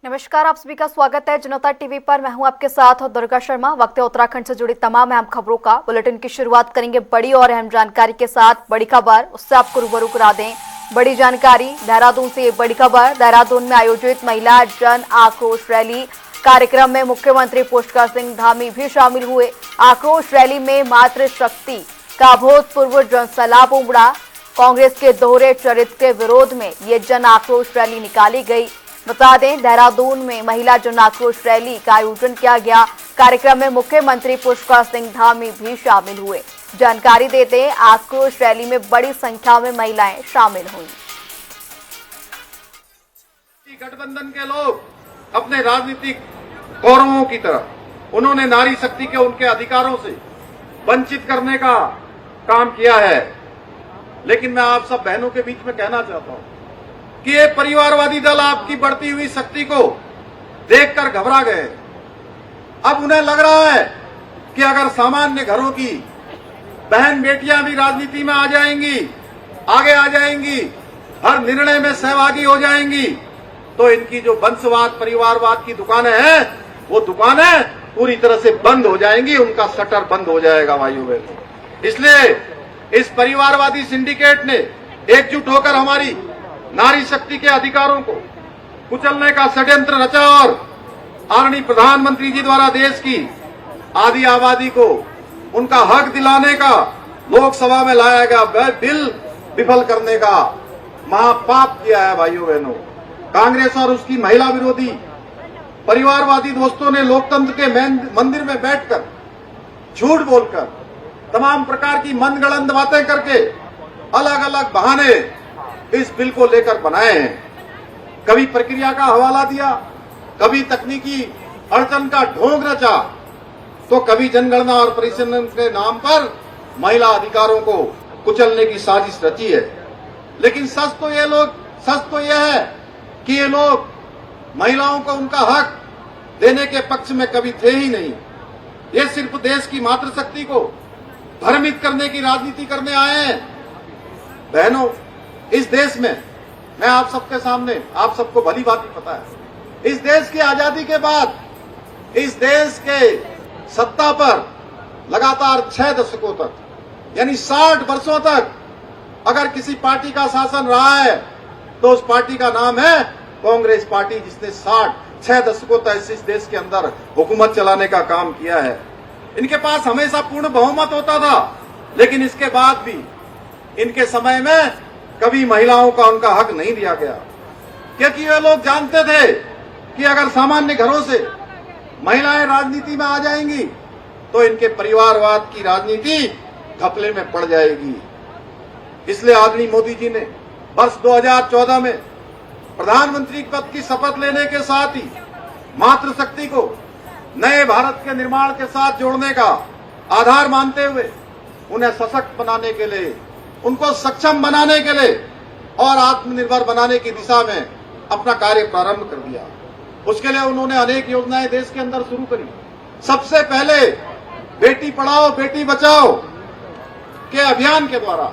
नमस्कार, आप सभी का स्वागत है जनता टीवी पर। मैं हूं आपके साथ और दुर्गा शर्मा। वक्त है उत्तराखंड से जुड़ी तमाम अहम खबरों का। बुलेटिन की शुरुआत करेंगे बड़ी और अहम जानकारी के साथ। बड़ी खबर, उससे आपको रूबरू करा दें। बड़ी जानकारी देहरादून से। बड़ी खबर, देहरादून में आयोजित महिला जन आक्रोश रैली कार्यक्रम में मुख्यमंत्री पुष्कर सिंह धामी भी शामिल हुए। आक्रोश रैली में मातृशक्ति का अभूतपूर्व जनसैलाब उमड़ा। कांग्रेस के दोहरे चरित्र के विरोध में ये जन आक्रोश रैली निकाली गई। बता दें, देहरादून में महिला जन आक्रोश रैली का आयोजन किया गया। कार्यक्रम में मुख्यमंत्री पुष्कर सिंह धामी भी शामिल हुए। जानकारी देते हैं, आक्रोश रैली में बड़ी संख्या में महिलाएं शामिल हुई। गठबंधन के लोग अपने राजनीतिक कौरवों की तरह उन्होंने नारी शक्ति के उनके अधिकारों से वंचित करने का काम किया है। लेकिन मैं आप सब बहनों के बीच में कहना चाहता हूं कि ये परिवारवादी दल आपकी बढ़ती हुई शक्ति को देखकर घबरा गए। अब उन्हें लग रहा है कि अगर सामान्य घरों की बहन बेटियां भी राजनीति में आ जाएंगी, आगे आ जाएंगी, हर निर्णय में सहभागी हो जाएंगी, तो इनकी जो वंशवाद परिवारवाद की दुकानें हैं वो दुकानें पूरी तरह से बंद हो जाएंगी, उनका शटर बंद हो जाएगा भाइयों बहनों। इसलिए इस परिवारवादी सिंडिकेट ने एकजुट होकर हमारी नारी शक्ति के अधिकारों को कुचलने का षड्यंत्र रचा और आदरणीय प्रधानमंत्री जी द्वारा देश की आधी आबादी को उनका हक दिलाने का लोकसभा में लाया गया बिल विफल करने का महापाप किया है भाइयों बहनों। कांग्रेस और उसकी महिला विरोधी परिवारवादी दोस्तों ने लोकतंत्र के मंदिर में बैठकर झूठ बोलकर तमाम प्रकार की मनगढ़ंत बातें करके अलग अलग बहाने इस बिल को लेकर बनाए हैं। कभी प्रक्रिया का हवाला दिया, कभी तकनीकी अड़चन का ढोंग रचा, तो कभी जनगणना और परिसंघ के नाम पर महिला अधिकारों को कुचलने की साजिश रची है। लेकिन सच तो यह है कि ये लोग महिलाओं को उनका हक देने के पक्ष में कभी थे ही नहीं। ये सिर्फ देश की मातृशक्ति को भ्रमित करने की राजनीति करने आए हैं। बहनों, इस देश में मैं आप सबके सामने, आप सबको भली बात पता है, इस देश की आजादी के बाद इस देश के सत्ता पर लगातार 6 दशकों तक यानी 60 वर्षों तक अगर किसी पार्टी का शासन रहा है तो उस पार्टी का नाम है कांग्रेस पार्टी, जिसने 6 दशकों तक इस देश के अंदर हुकूमत चलाने का काम किया है। इनके पास हमेशा पूर्ण बहुमत होता था, लेकिन इसके बाद भी इनके समय में कभी महिलाओं का उनका हक नहीं दिया गया, क्योंकि वे लोग जानते थे कि अगर सामान्य घरों से महिलाएं राजनीति में आ जाएंगी तो इनके परिवारवाद की राजनीति घपले में पड़ जाएगी। इसलिए आदरणीय मोदी जी ने वर्ष 2014 में प्रधानमंत्री पद की शपथ लेने के साथ ही मातृशक्ति को नए भारत के निर्माण के साथ जोड़ने का आधार मानते हुए उन्हें सशक्त बनाने के लिए, उनको सक्षम बनाने के लिए और आत्मनिर्भर बनाने की दिशा में अपना कार्य प्रारंभ कर दिया। उसके लिए उन्होंने अनेक योजनाएं देश के अंदर शुरू करी। सबसे पहले बेटी पढ़ाओ बेटी बचाओ के अभियान के द्वारा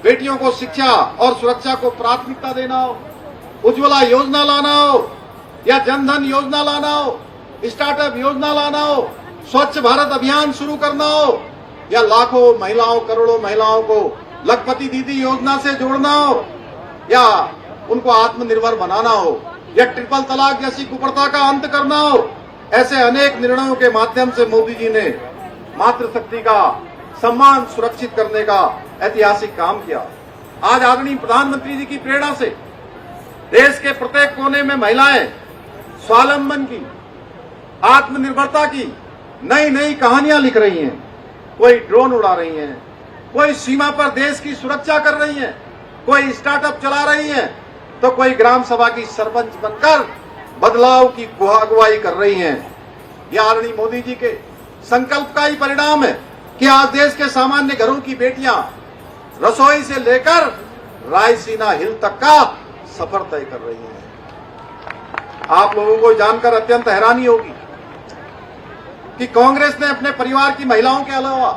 बेटियों को शिक्षा और सुरक्षा को प्राथमिकता देना हो, उज्ज्वला योजना लाना हो या जनधन योजना लाना हो, स्टार्टअप योजना लाना हो, स्वच्छ भारत अभियान शुरू करना हो या लाखों महिलाओं, करोड़ों महिलाओं को लखपति दीदी योजना से जोड़ना हो या उनको आत्मनिर्भर बनाना हो या ट्रिपल तलाक जैसी कुप्रथा का अंत करना हो, ऐसे अनेक निर्णयों के माध्यम से मोदी जी ने मातृशक्ति का सम्मान सुरक्षित करने का ऐतिहासिक काम किया। आज आदरणीय प्रधानमंत्री जी की प्रेरणा से देश के प्रत्येक कोने में महिलाएं स्वावलंबन की, आत्मनिर्भरता की नई नई कहानियां लिख रही हैं। कोई ड्रोन उड़ा रही हैं, कोई सीमा पर देश की सुरक्षा कर रही हैं, कोई स्टार्टअप चला रही हैं, तो कोई ग्राम सभा की सरपंच बनकर बदलाव की अगुवाई कर रही हैं। यह आदरणीय मोदी जी के संकल्प का ही परिणाम है कि आज देश के सामान्य घरों की बेटियां रसोई से लेकर रायसीना हिल तक का सफर तय कर रही हैं। आप लोगों को जानकर अत्यंत हैरानी होगी कि कांग्रेस ने अपने परिवार की महिलाओं के अलावा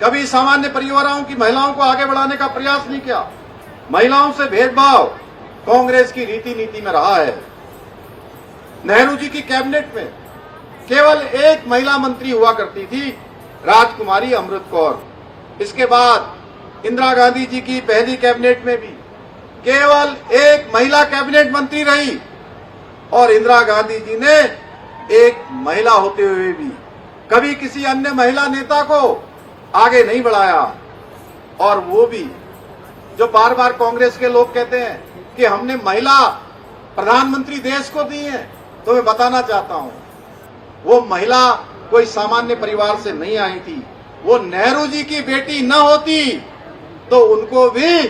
कभी सामान्य परिवारों की महिलाओं को आगे बढ़ाने का प्रयास नहीं किया। महिलाओं से भेदभाव कांग्रेस की रीति नीति में रहा है। नेहरू जी की कैबिनेट में केवल एक महिला मंत्री हुआ करती थी, राजकुमारी अमृत कौर। इसके बाद इंदिरा गांधी जी की पहली कैबिनेट में भी केवल एक महिला कैबिनेट मंत्री रही और इंदिरा गांधी जी ने एक महिला होते हुए भी कभी किसी अन्य महिला नेता को आगे नहीं बढ़ाया। और वो भी जो बार बार कांग्रेस के लोग कहते हैं कि हमने महिला प्रधानमंत्री देश को दी है, तो मैं बताना चाहता हूं वो महिला कोई सामान्य परिवार से नहीं आई थी। वो नेहरू जी की बेटी न होती तो उनको भी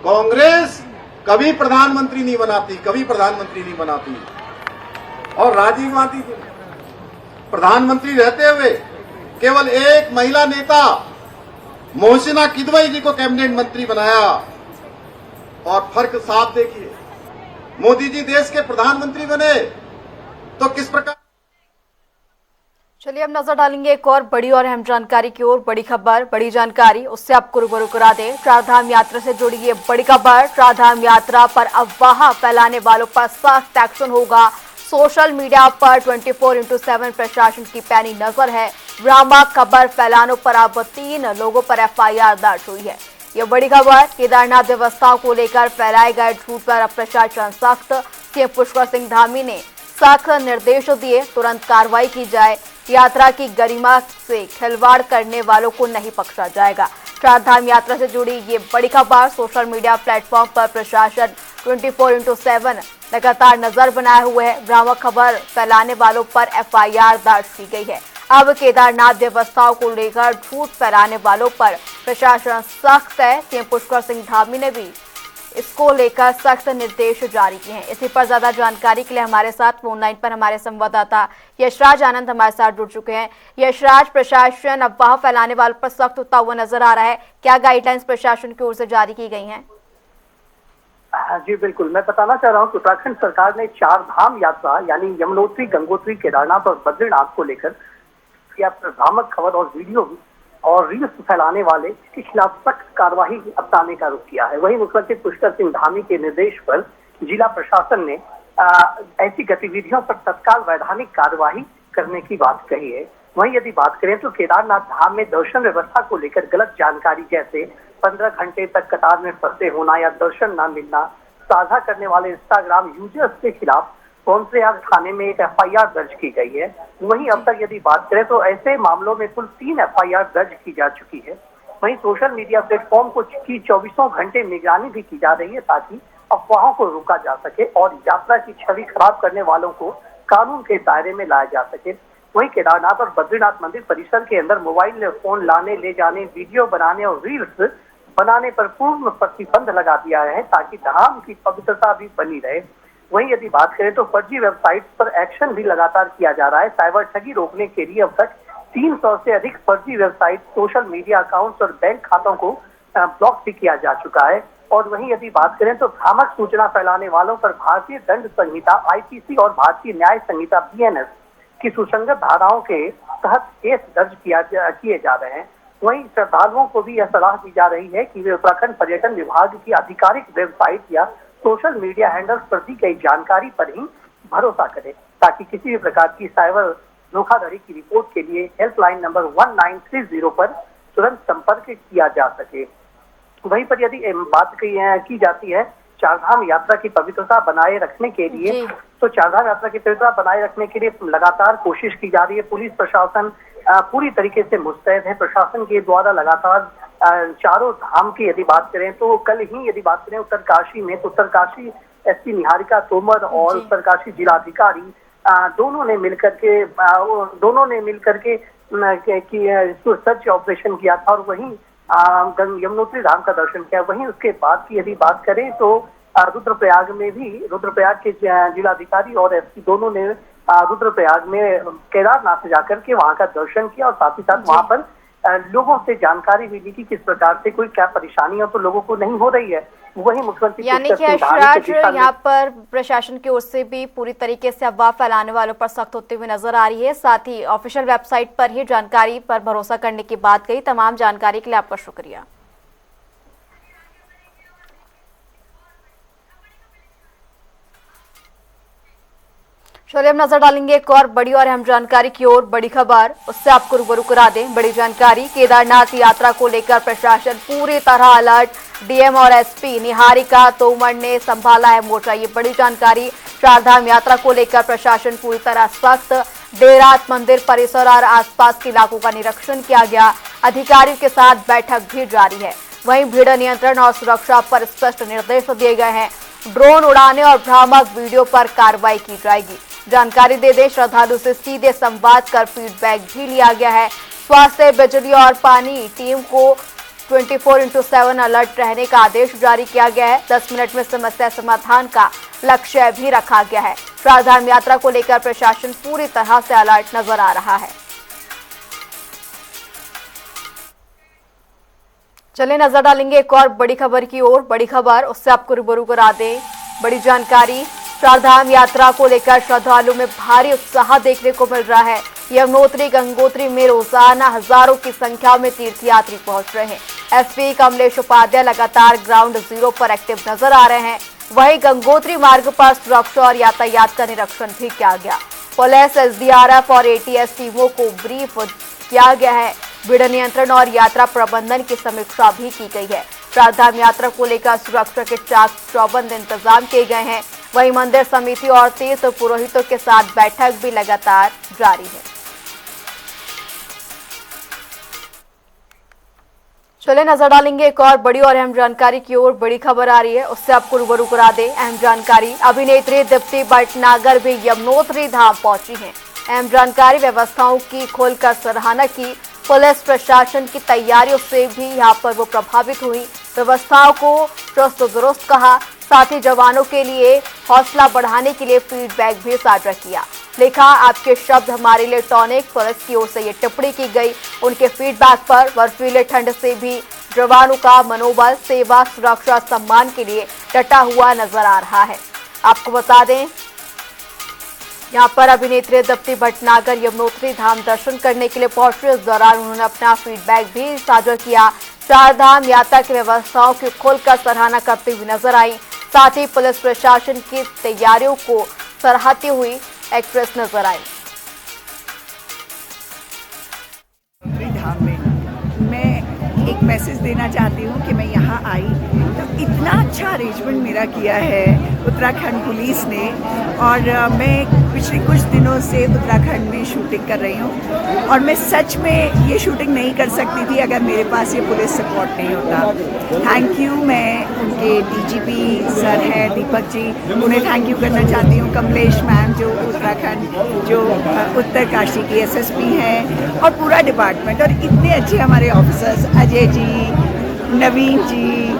कांग्रेस कभी प्रधानमंत्री नहीं बनाती। और राजीव गांधी जी प्रधानमंत्री रहते हुए केवल एक महिला नेता मोहसिना किदवई जी को कैबिनेट मंत्री बनाया। और फर्क साफ देखिए, मोदी जी देश के प्रधानमंत्री बने तो किस प्रकार। चलिए अब नजर डालेंगे एक और बड़ी और अहम जानकारी की ओर। बड़ी खबर, बड़ी जानकारी, उससे आपको रूबरू करा दें। चारधाम यात्रा से जुड़ी ये बड़ी खबर। चारधाम यात्रा पर अफवाह फैलाने वालों पर सख्त एक्शन होगा। सोशल मीडिया पर 24/7 प्रशासन की पैनी नजर है। भ्रामक खबर फैलाने पर अब 3 लोगों पर FIR दर्ज हुई है। ये बड़ी खबर। केदारनाथ व्यवस्थाओं को लेकर फैलाए गए झूठ पर अब प्रशासन सख्त। सीएम पुष्कर सिंह धामी ने सख्त निर्देश दिए, तुरंत कार्रवाई की जाए। यात्रा की गरिमा से खिलवाड़ करने वालों को नहीं बख्शा जाएगा। चारधाम यात्रा से जुड़ी ये बड़ी खबर। सोशल मीडिया प्लेटफॉर्म पर प्रशासन 24/7 लगातार नजर बनाए हुए है। भ्रामक खबर फैलाने वालों पर FIR दर्ज की गई है। अब केदारनाथ व्यवस्थाओं को लेकर झूठ फैलाने वालों पर प्रशासन सख्त है। सीएम पुष्कर सिंह धामी ने भी इसको लेकर सख्त निर्देश जारी किए हैं। इसी पर ज्यादा जानकारी के लिए हमारे साथ फोन लाइन पर हमारे संवाददाता यशराज आनंद हमारे साथ जुड़ चुके हैं। यशराज, प्रशासन अफवाह फैलाने वालों पर सख्त होता हुआ नजर आ रहा है, क्या गाइडलाइंस प्रशासन की ओर से जारी की गई हैं? जी बिल्कुल, मैं बताना चाह रहा हूँ कि उत्तराखंड सरकार ने 4 धाम यात्रा यानी यमुनोत्री, गंगोत्री, केदारनाथ और बद्रीनाथ को लेकर भ्रामक खबर और वीडियो और रील्स फैलाने वाले के खिलाफ सख्त कार्रवाई अपनाने का रुख किया है। वहीं मुख्यमंत्री पुष्कर सिंह धामी के निर्देश पर जिला प्रशासन ने ऐसी गतिविधियों पर तत्काल वैधानिक कार्रवाई करने की बात कही है। वहीं यदि बात करें तो केदारनाथ धाम में दर्शन व्यवस्था को लेकर गलत जानकारी जैसे 15 घंटे तक कतार में फंसे होना या दर्शन न मिलना साझा करने वाले इंस्टाग्राम यूजर्स के खिलाफ सोनप्रयाग थाने में एक FIR दर्ज की गई है। वहीं अब तक यदि बात करें तो ऐसे मामलों में कुल 3 FIR दर्ज की जा चुकी है। वहीं सोशल मीडिया प्लेटफॉर्म को की 24 घंटे निगरानी भी की जा रही है ताकि अफवाहों को रोका जा सके और यात्रा की छवि खराब करने वालों को कानून के दायरे में लाया जा सके। वहीं केदारनाथ और बद्रीनाथ मंदिर परिसर के अंदर मोबाइल फोन लाने, ले जाने, वीडियो बनाने और रील्स बनाने पर पूर्ण प्रतिबंध लगा दिया है ताकि धाम की पवित्रता भी बनी रहे। वहीं यदि बात करें तो फर्जी वेबसाइट्स पर एक्शन भी लगातार किया जा रहा है। साइबर ठगी रोकने के लिए अब तक 300 से अधिक फर्जी वेबसाइट, सोशल मीडिया अकाउंट्स और बैंक खातों को ब्लॉक भी किया जा चुका है। और वहीं यदि बात करें तो भ्रामक सूचना फैलाने वालों पर भारतीय दंड संहिता IPC और भारतीय न्याय संहिता BNS की सुसंगत धाराओं के तहत केस दर्ज किए जा रहे हैं। वहीं श्रद्धालुओं को भी यह सलाह दी जा रही है कि वे उत्तराखंड पर्यटन विभाग की आधिकारिक वेबसाइट या सोशल मीडिया हैंडल्स पर दी गई जानकारी पर ही भरोसा करें ताकि किसी भी प्रकार की साइबर धोखाधड़ी की रिपोर्ट के लिए हेल्पलाइन नंबर 1930 पर तुरंत संपर्क किया जा सके। वहीं पर यदि बात की जाती है चारधाम यात्रा की पवित्रता बनाए रखने के लिए, तो चारधाम यात्रा की पवित्रता बनाए रखने के लिए लगातार कोशिश की जा रही है। पुलिस प्रशासन पूरी तरीके से मुस्तैद है। प्रशासन के द्वारा लगातार चारों धाम की यदि बात करें तो कल ही यदि बात करें उत्तरकाशी में, तो उत्तरकाशी SP निहारिका तोमर और उत्तरकाशी जिलाधिकारी दोनों ने मिलकर के सर्च ऑपरेशन किया था और वहीं यमुनोत्री धाम का दर्शन किया। वहीं उसके बाद की यदि बात करें तो रुद्रप्रयाग के जिलाधिकारी और SP दोनों ने रुद्रप्रयाग में केदारनाथ जाकर के वहां का दर्शन किया और साथ ही साथ वहां पर लोगों से जानकारी भी ली कि किस प्रकार से कोई क्या परेशानियां तो लोगों को नहीं हो रही है। वही मुख्यमंत्री यानी कि यशराज, यहाँ पर प्रशासन की ओर से भी पूरी तरीके से अफवाह फैलाने वालों पर सख्त होते हुए नजर आ रही है। साथ ही ऑफिशियल वेबसाइट पर ही जानकारी पर भरोसा करने की बात कही। तमाम जानकारी के लिए आपका शुक्रिया। चलिए हम नजर डालेंगे एक और बड़ी और अहम जानकारी की ओर। बड़ी खबर, उससे आपको रूबरू करा दें। बड़ी जानकारी, केदारनाथ यात्रा को लेकर प्रशासन पूरी तरह अलर्ट। डीएम और एसपी निहारिका तोमर ने संभाला है मोर्चा। ये बड़ी जानकारी, चारधाम यात्रा को लेकर प्रशासन पूरी तरह सख्त। देर रात मंदिर परिसर और आसपास के इलाकों का निरीक्षण किया गया। अधिकारियों के साथ बैठक भी जारी है। वहीं भीड़ नियंत्रण और सुरक्षा पर स्पष्ट निर्देश दिए गए हैं। ड्रोन उड़ाने और भ्रामक वीडियो पर कार्रवाई की जाएगी। जानकारी दे दें, श्रद्धालु से सीधे संवाद कर फीडबैक भी लिया गया है। स्वास्थ्य, बिजली और पानी टीम को 24/7 अलर्ट रहने का आदेश जारी किया गया है। 10 मिनट में समस्या समाधान का लक्ष्य भी रखा गया है। चारधाम यात्रा को लेकर प्रशासन पूरी तरह से अलर्ट नजर आ रहा है। चलिए नजर डालेंगे एक और बड़ी खबर की ओर। बड़ी खबर, उससे आपको रूबरू करा दें। बड़ी जानकारी, चारधाम यात्रा को लेकर श्रद्धालुओं में भारी उत्साह देखने को मिल रहा है। यमुनोत्री गंगोत्री में रोजाना हजारों की संख्या में तीर्थयात्री पहुंच रहे हैं। एसपी कमलेश उपाध्याय लगातार ग्राउंड जीरो पर एक्टिव नजर आ रहे हैं। वहीं गंगोत्री मार्ग पर सुरक्षा और यातायात का निरीक्षण भी किया गया। पुलिस, एसडीआरएफ और एटीएस टीमों को ब्रीफ किया गया है। भीड़ नियंत्रण और यात्रा प्रबंधन की समीक्षा भी की गई है। चारधाम यात्रा को लेकर सुरक्षा के चाक चौबंद इंतजाम किए गए हैं। वहीं मंदिर समिति और तीर्थ पुरोहितों के साथ बैठक भी लगातार जारी है। चलिए नजर डालेंगे एक और बड़ी और अहम जानकारी की ओर। बड़ी खबर आ रही है, उससे आपको रूबरू करा दें। अहम जानकारी, अभिनेत्री दीप्ति भटनागर भी यमुनोत्री धाम पहुंची हैं। अहम जानकारी, व्यवस्थाओं की खोलकर सराहना की। पुलिस प्रशासन की तैयारियों से भी यहां पर वो प्रभावित हुई। व्यवस्थाओं को चुस्त दुरुस्त कहा। साथ ही जवानों के लिए हौसला बढ़ाने के लिए फीडबैक भी साझा किया। लिखा, आपके शब्द हमारे लिए टॉनिक। पुलिस की ओर से ये टिप्पणी की गई। उनके फीडबैक पर बर्फीले ठंड से भी जवानों का मनोबल सेवा, सुरक्षा, सम्मान के लिए डटा हुआ नजर आ रहा है। आपको बता दें, यहाँ पर अभिनेत्री दीप्ति भटनागर यमुनोत्री धाम दर्शन करने के लिए पहुंचे। इस दौरान उन्होंने अपना फीडबैक भी साझा किया। चारधाम यात्रा की व्यवस्थाओं की खोलकर सराहना करती हुई नजर आई। साथ ही पुलिस प्रशासन की तैयारियों को सराहती हुई एक्ट्रेस नजर आई। धाम में मैं एक मैसेज देना चाहती हूँ कि मैं यहाँ आई तो इतना अच्छा अरेंजमेंट मेरा किया है उत्तराखंड पुलिस ने। और मैं पिछले कुछ दिनों से उत्तराखंड में शूटिंग कर रही हूँ और मैं सच में ये शूटिंग नहीं कर सकती थी अगर मेरे पास ये पुलिस सपोर्ट नहीं होता। Thank you. मैं उनके डीजीपी सर हैं दीपक जी, उन्हें थैंक यू करना चाहती हूँ। कमलेश मैम जो उत्तराखंड जो उत्तरकाशी की एसएसपी हैं और पूरा डिपार्टमेंट और इतने अच्छे हमारे ऑफिसर्स अजय जी, नवीन जी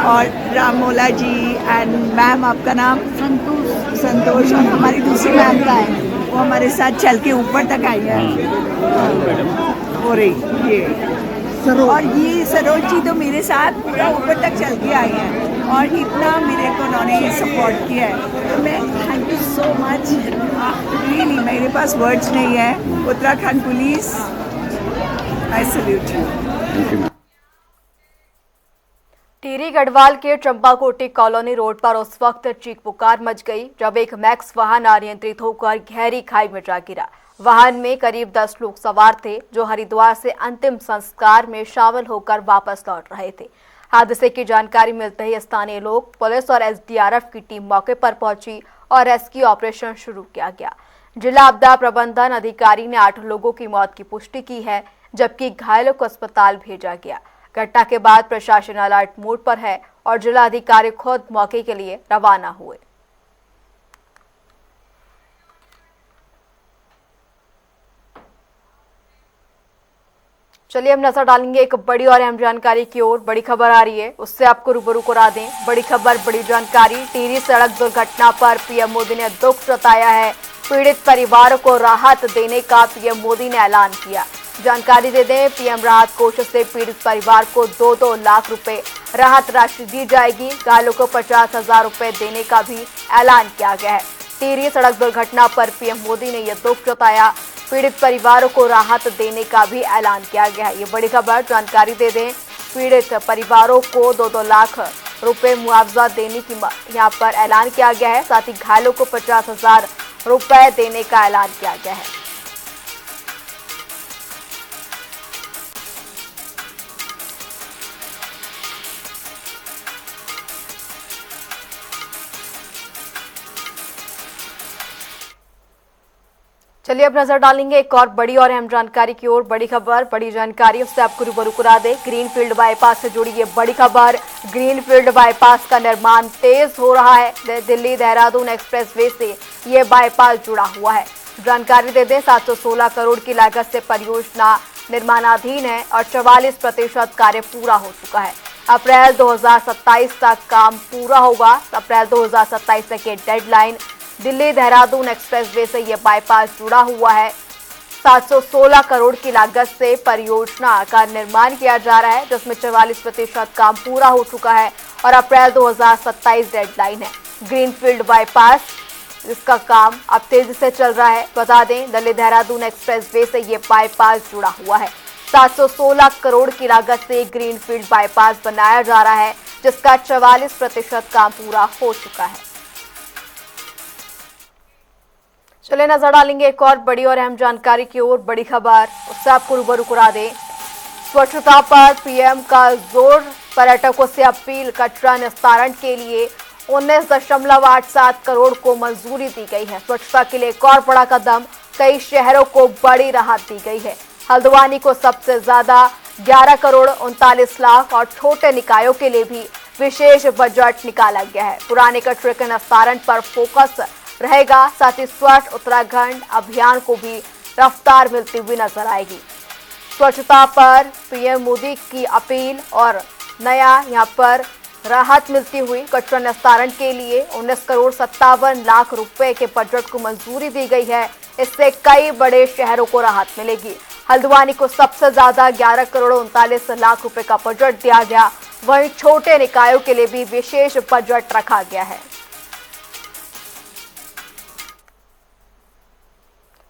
और रामोला जी एंड मैम आपका नाम संतोष और हमारी दूसरी मैम का है वो हमारे साथ चल के ऊपर तक आई है। और ये और ये सरोज जी तो मेरे साथ पूरा ऊपर तक चल के आई हैं और इतना मेरे को उन्होंने सपोर्ट किया है। तो मैं thank you so much. Really मेरे पास वर्ड्स नहीं है। Uttarakhand police, I salute you. Tehri Garhwal के चंपाकोटी कॉलोनी रोड पर उस वक्त चीख पुकार मच गई जब एक मैक्स वाहन अनियंत्रित होकर गहरी खाई में जा गिरा। वाहन में करीब 10 लोग सवार थे जो हरिद्वार से अंतिम संस्कार में शामिल होकर वापस लौट रहे थे। हादसे की जानकारी मिलते ही स्थानीय लोग, पुलिस और एसडीआरएफ की टीम मौके पर पहुंची और रेस्क्यू ऑपरेशन शुरू किया गया। जिला आपदा प्रबंधन अधिकारी ने 8 लोगों की मौत की पुष्टि की है जबकि घायलों को अस्पताल भेजा गया। घटना के बाद प्रशासन अलर्ट मोड पर है और जिला अधिकारी खुद मौके के लिए रवाना हुए। चलिए हम नजर डालेंगे एक बड़ी और अहम जानकारी की ओर। बड़ी खबर आ रही है, उससे आपको रूबरू करा दें। बड़ी खबर, बड़ी जानकारी, टिहरी सड़क दुर्घटना पर पीएम मोदी ने दुख जताया है। पीड़ित परिवारों को राहत देने का पीएम मोदी ने ऐलान किया। जानकारी दे दें, पीएम राहत कोष से पीड़ित परिवार को 2-2 लाख रुपए राहत राशि दी जाएगी। घायलों को 50,000 रुपए देने का भी ऐलान किया गया है। टिहरी सड़क दुर्घटना पर पीएम मोदी ने यह दुख जताया। पीड़ित परिवारों को राहत देने का भी ऐलान किया गया है। ये बड़ी खबर, जानकारी दे दें, पीड़ित परिवारों को 2-2 लाख रुपए मुआवजा देने की यहाँ पर ऐलान किया गया है। साथ ही घायलों को 50,000 रुपए देने का ऐलान किया गया है। चलिए अब नजर डालेंगे एक और बड़ी और अहम जानकारी की ओर। बड़ी खबर, बड़ी जानकारी, उससे आपको रूबरू करा दे। ग्रीनफील्ड बाईपास से जुड़ी ये बड़ी खबर। ग्रीनफील्ड बाईपास का निर्माण तेज हो रहा है। दिल्ली देहरादून एक्सप्रेसवे से ये बाईपास जुड़ा हुआ है। जानकारी दे दें, 716 करोड़ की लागत से परियोजना निर्माणाधीन है और 44% कार्य पूरा हो चुका है। अप्रैल 2027 तक काम पूरा होगा। अप्रैल 2027 तक ये डेडलाइन। दिल्ली देहरादून एक्सप्रेसवे से यह बाईपास जुड़ा हुआ है। 716 करोड़ की लागत से परियोजना का निर्माण किया जा रहा है, जिसमें 44% काम पूरा हो चुका है और अप्रैल 2027 डेडलाइन है। ग्रीनफील्ड बाईपास, इसका काम अब तेजी से चल रहा है। बता दें, दिल्ली देहरादून एक्सप्रेसवे से ये बाईपास जुड़ा हुआ है। 716 करोड़ की लागत से ग्रीनफील्ड बाईपास बनाया जा रहा है, जिसका 44% काम पूरा हो चुका है। चलिए नजर डालेंगे एक और बड़ी और अहम जानकारी की ओर। बड़ी खबर, उससे आपको रूबरू करा दें। स्वच्छता पर पीएम का जोर, पर्यटकों से अपील। कचरा निस्तारण के लिए 19.87 करोड़ को मंजूरी दी गई है। स्वच्छता के लिए एक और बड़ा कदम, कई शहरों को बड़ी राहत दी गई है। हल्द्वानी को सबसे ज्यादा 11 करोड़ 39 लाख और छोटे निकायों के लिए भी विशेष बजट निकाला गया है। पुराने कचरे के निस्तारण पर फोकस रहेगा। साथ ही स्वच्छ उत्तराखंड अभियान को भी रफ्तार मिलती हुई नजर आएगी। स्वच्छता पर पीएम मोदी की अपील और नया यहां पर राहत मिलती हुई। कचरा निस्तारण के लिए 19 करोड़ 57 लाख रुपए के बजट को मंजूरी दी गई है। इससे कई बड़े शहरों को राहत मिलेगी। हल्द्वानी को सबसे ज्यादा 11 करोड़ 39 लाख रुपए का बजट दिया गया। वहीं छोटे निकायों के लिए भी विशेष बजट रखा गया है।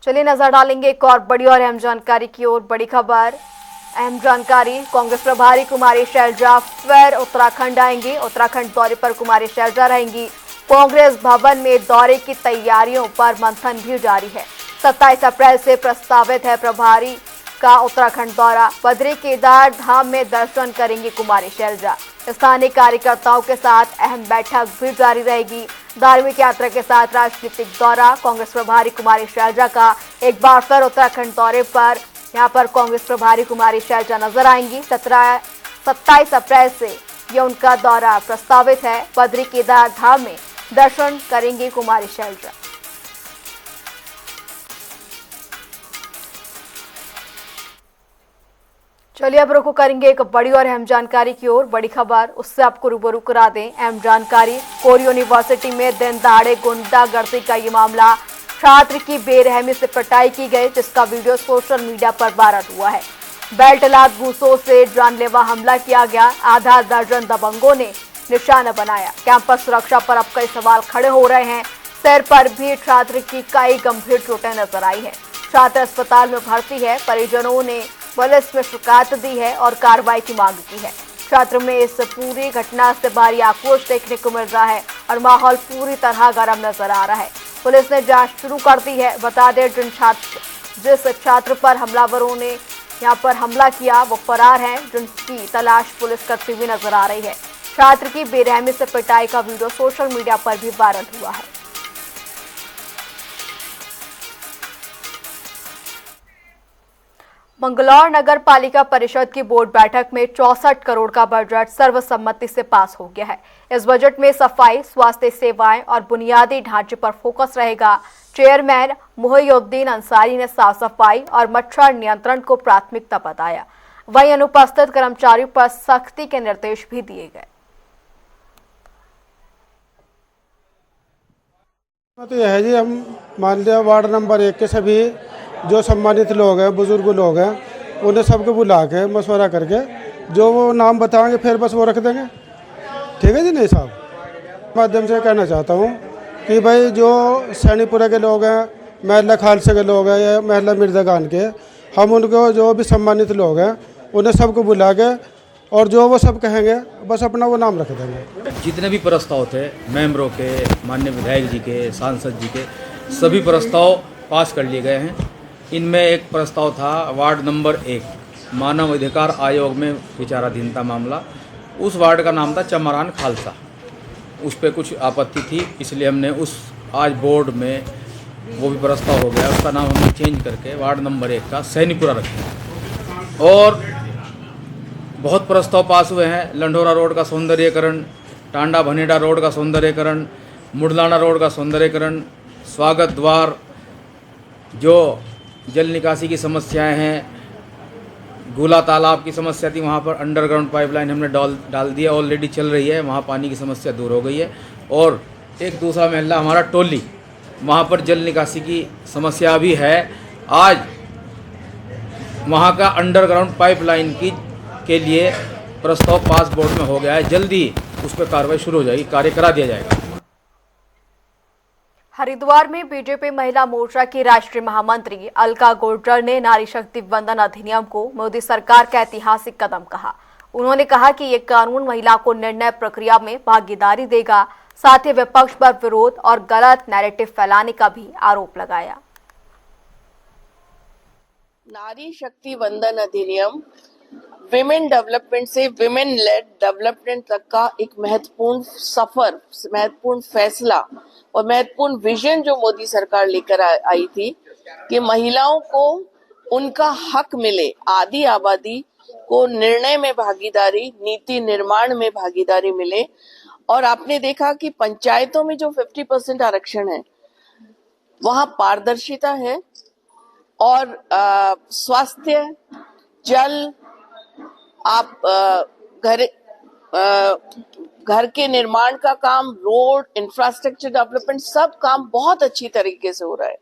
चलिए नजर डालेंगे एक और बड़ी और अहम जानकारी की ओर। बड़ी खबर, अहम जानकारी, कांग्रेस प्रभारी कुमारी शैलजा फिर उत्तराखंड आएंगी। उत्तराखंड दौरे पर कुमारी शैलजा रहेंगी। कांग्रेस भवन में दौरे की तैयारियों पर मंथन भी जारी है। 27 अप्रैल से प्रस्तावित है प्रभारी का उत्तराखंड दौरा। बद्री केदार धाम में दर्शन करेंगी कुमारी शैलजा। स्थानीय कार्यकर्ताओं के साथ अहम बैठक भी जारी रहेगी। धार्मिक यात्रा के साथ राजनीतिक दौरा। कांग्रेस प्रभारी कुमारी शैलजा का एक बार फिर उत्तराखंड दौरे पर यहां पर कांग्रेस प्रभारी कुमारी शैलजा नजर आएंगी। 27 अप्रैल से ये उनका दौरा प्रस्तावित है। बद्री केदार धाम में दर्शन करेंगी कुमारी शैलजा। चलिए अब रुको करेंगे एक बड़ी और अहम जानकारी की ओर। बड़ी खबर, उससे आपको रूबरू करा दें। अहम जानकारी, कोर यूनिवर्सिटी में दिन दहाड़े गुंडागर्दी का ये मामला। छात्र की बेरहमी से पिटाई की गई, जिसका वीडियो सोशल मीडिया पर वायरल हुआ है। बेल्ट लात घूसों से जानलेवा हमला किया गया। आधा दर्जन दबंगों ने निशाना बनाया। कैंपस सुरक्षा पर अब कई सवाल खड़े हो रहे हैं। सिर पर भी छात्र की कई गंभीर चोटें नजर आई है। छात्र अस्पताल में भर्ती है। परिजनों ने पुलिस में शिकायत दी है और कार्रवाई की मांग की है। छात्र में इस पूरी घटना से भारी आक्रोश देखने को मिल रहा है और माहौल पूरी तरह गर्म नजर आ रहा है। पुलिस ने जांच शुरू कर दी है। बता दें, जिस छात्र पर हमलावरों ने यहां पर हमला किया वो फरार हैं, जिनकी तलाश पुलिस करती हुई नजर आ रही है। छात्र की बेरहमी से पिटाई का वीडियो सोशल मीडिया पर भी वायरल हुआ है। मंगलौर नगर पालिका परिषद की बोर्ड बैठक में 64 करोड़ का बजट सर्वसम्मति से पास हो गया है। इस बजट में सफाई, स्वास्थ्य सेवाएं और बुनियादी ढांचे पर फोकस रहेगा। चेयरमैन मोहिउद्दीन अंसारी ने साफ सफाई और मच्छर नियंत्रण को प्राथमिकता बताया। वहीं अनुपस्थित कर्मचारियों पर सख्ती के निर्देश भी दिए गए। तो यह है जी, हम मान लिया वार्ड नंबर 1 के सभी जो सम्मानित लोग हैं, बुजुर्ग लोग हैं, उन्हें सबको बुला के मशवरा करके जो वो नाम बताएंगे फिर बस वो रख देंगे। ठीक है जी। नहीं साहब, माध्यम से कहना चाहता हूँ कि भाई जो सैनीपुरा के लोग हैं, महला खालसा के लोग हैं या महला मिर्जागान के, हम उनको जो भी सम्मानित लोग हैं उन्हें सबको बुला के और जो वो सब कहेंगे बस अपना वो नाम रख देंगे। जितने भी प्रस्ताव थे मेंबरों के, माननीय विधायक जी के, सांसद जी के, सभी प्रस्ताव पास कर लिए गए हैं। इनमें एक प्रस्ताव था वार्ड नंबर 1, मानव अधिकार आयोग में विचाराधीन था मामला। उस वार्ड का नाम था चमरान खालसा। उस पर कुछ आपत्ति थी, इसलिए हमने उस आज बोर्ड में वो भी प्रस्ताव हो गया, उसका नाम हमने चेंज करके वार्ड नंबर 1 का सैनिकपुरा रखा। और बहुत प्रस्ताव पास हुए हैं। लंढोरा रोड का सौंदर्यीकरण, टांडा भनेड़ा रोड का सौंदर्यीकरण, मुडलाना रोड का सौंदर्यीकरण, स्वागत द्वार, जो जल निकासी की समस्याएं हैं, गुला तालाब की समस्या थी, वहाँ पर अंडरग्राउंड पाइपलाइन हमने डाल दिया, ऑलरेडी चल रही है, वहाँ पानी की समस्या दूर हो गई है। और एक दूसरा महल्ला हमारा टोली, वहाँ पर जल निकासी की समस्या भी है। आज वहाँ का अंडरग्राउंड पाइपलाइन के लिए प्रस्ताव पास बोर्ड में हो गया है। जल्दी उस पर कार्रवाई शुरू हो जाएगी, कार्य करा दिया जाएगा। हरिद्वार में बीजेपी महिला मोर्चा की राष्ट्रीय महामंत्री अलका गोल्टर ने नारी शक्ति वंदन अधिनियम को मोदी सरकार का ऐतिहासिक कदम कहा। उन्होंने कहा कि ये कानून महिला को निर्णय प्रक्रिया में भागीदारी देगा। साथ ही विपक्ष पर विरोध और गलत नैरेटिव फैलाने का भी आरोप लगाया। नारी शक्ति वंदन अधिनियम विमेन डेवलपमेंट से विमेन लेड डेवलपमेंट तक का एक महत्वपूर्ण सफर, महत्वपूर्ण फैसला और महत्वपूर्ण विजन जो मोदी सरकार लेकर आई थी कि महिलाओं को उनका हक मिले, आधी आबादी को निर्णय में भागीदारी, नीति निर्माण में भागीदारी मिले। और आपने देखा कि पंचायतों में जो 50% आरक्षण है, वहां पारदर्शिता है और स्वास्थ्य, जल, आप घर के निर्माण का काम, रोड, इंफ्रास्ट्रक्चर डेवलपमेंट, सब काम बहुत अच्छी तरीके से हो रहा है।